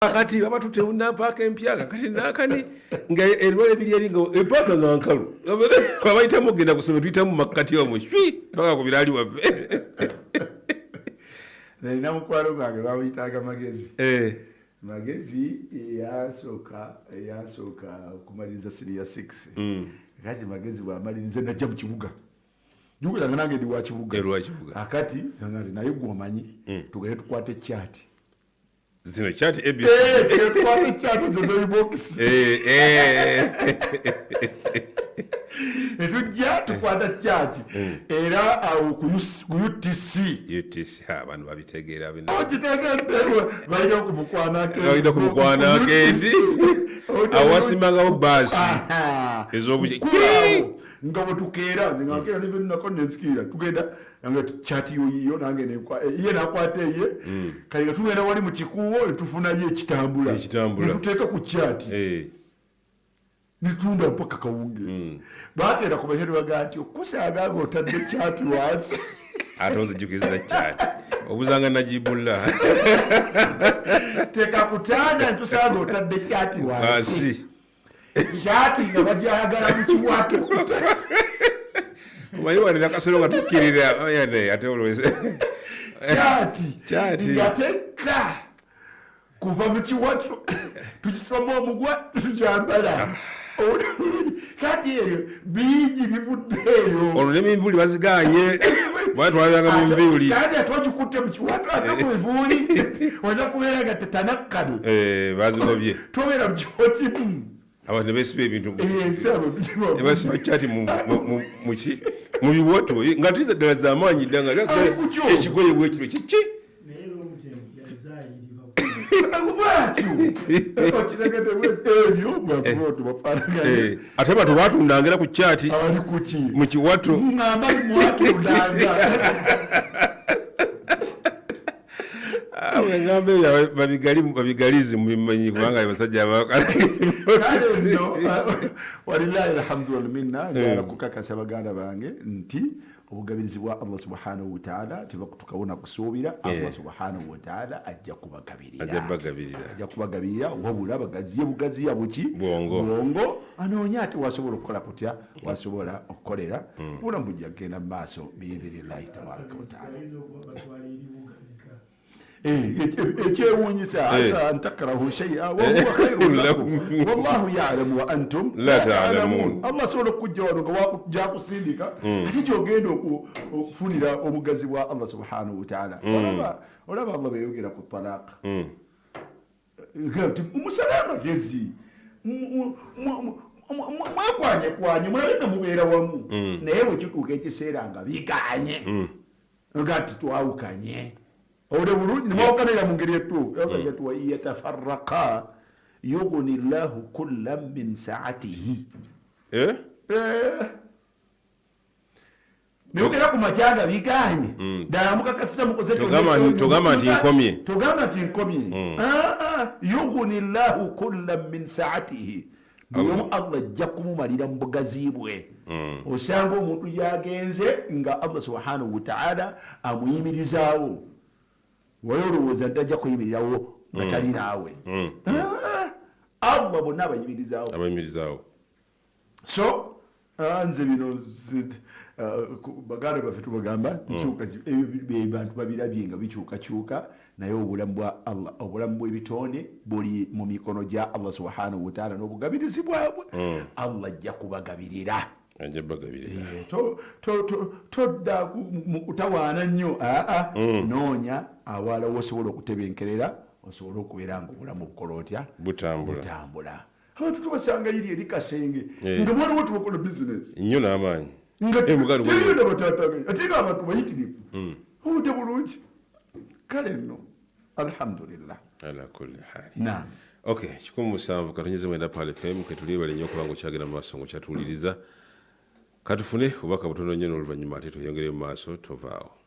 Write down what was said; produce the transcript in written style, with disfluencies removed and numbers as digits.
akati baba tuteuna paka empyaga kati nakani nga erwale biri ngo empaka nga nkalu babayita mugenda kusoma twita mu makati omwe shwi paka ku birali wave na mukwalo gwange bawitaga magezi magezi yasoka okumaliriza senior 6 kati magezi bwamaliriza najja mu kibuga jukira nange ndi wa kibuga akati ngati naye gwomanyi tugende tukwate chat zino chat ABC tukwate chat zo box etujja tukwata chat era awo ku UTC abantu babitegeera bino okitegeera bayita kumukwana kendi awasimanga basi ezobuji nga wetukeera nze ngakera nive nako nensikira tugenda nga chat yoyiyo nange ye nakwate ye kali nga tugenda wali mu kikuwo netufuna ye ekitambula netuteeka ku chat nitunda mpaka kawungezi bateera ku bashere baga nti okusaaga nga otadde chat wansi atonze jukiza chat obuzanga najibulla teka kutanda ntusaaga otadde chat wansi chat nga bajagala mu kiwato omanyi wali nakasolo nga tukirira yane ate always chat yateka kuva mu kiwato tukisoma omugwa tujambala kati eyo biji bivuddeyo ono n'emivuli baziganye batwalanga mu mivuli kati atwakikutte mu kiwato ate mu mivuli wajja kubeera nga tetanakkano bazigobye tobeera mu kifo kimu abantu ne beesiba ebintu ne basiba cati mu biwato nga tiza ddala z'amaanyi ddanga ekigoye bwekiro kiki ate bantu batundangera ku chat mu kiwato ngambe babigalizi mubimanyi kubanga abasajja walilahi alhamdu walminna njala kukakasa baganda bange nti obugabirizi bwa Allah subhanahu wa ta'ala tibakukabona kusuubira Allah subhanahu wa ta'ala ajja kubagabirira wabula bugaziya buki bongo anoonya ati wasobola okukola kutya wasobola okukolera bulamu bujja kugenda mu maaso biidhinillahi tabaraka wa ta'ala ekyewuunyisa asa antakrahu shay'a wa huwa khairun lakum wallahu ya'lamu wa antum la ta'lamun Allah asobola okujja wano nga jakusindika ate kyogenda okufunira obugazi bwa Allah subhanahu wa ta'ala olaba Allah beyogera ku talaqa umusala amagezi mwekwanye mulabe nga mubeera wamu naye bwekituuka ekiseera nga biganye ngati twawukanye ode bulungi nimwawoganira mu ngeri etuufu yagati wa yatafarraqa yughni llahu kullan min saatihi niyogera ku makyanga biganye ddala mukakasisa mukoze togamba nti nkomye yughni llahu kullan min saatihi buli omu Allah ajja kumumalira mu bugazi bwe osanga omuntu yagenze nga Allah subhanahu wa ta'ala amuyimirizaawo wali olowooza ntajja kuyimirirawo nga tali naawe Allah bonna abayimirizaawo so nze bino baganda baffe tubagamba bantu babirabye nga bikyukakyuka naye obulamu bwa Allah obulamu bw'ebitonde buli mu mikono gya Allah subhanahu wa ta'ala n'obugabirizi bwabwe Allah ajja kubagabirira todda mu kutawaana nnyo noonya awaala wosobola okutebenkerera osobola okubeera nga obulamu bukola otya butambula abantu tubasanga iri eri kasenge nga mwaliwo tubakola bizinesi nnyo n'amaanyi teyenda bataatagaye ate nga abantu bayitirivu obudde bulungi kale nno alhamdulillah ala kulli hali okay 17 katonyeze mwenda pale FM ketulibale nnyo kubanga okyagenda mu maaso ng'okyatuwuliriza katufune obubaka butono nnyo n'oluvannyuma ate tweyongere mu maaso tovaawo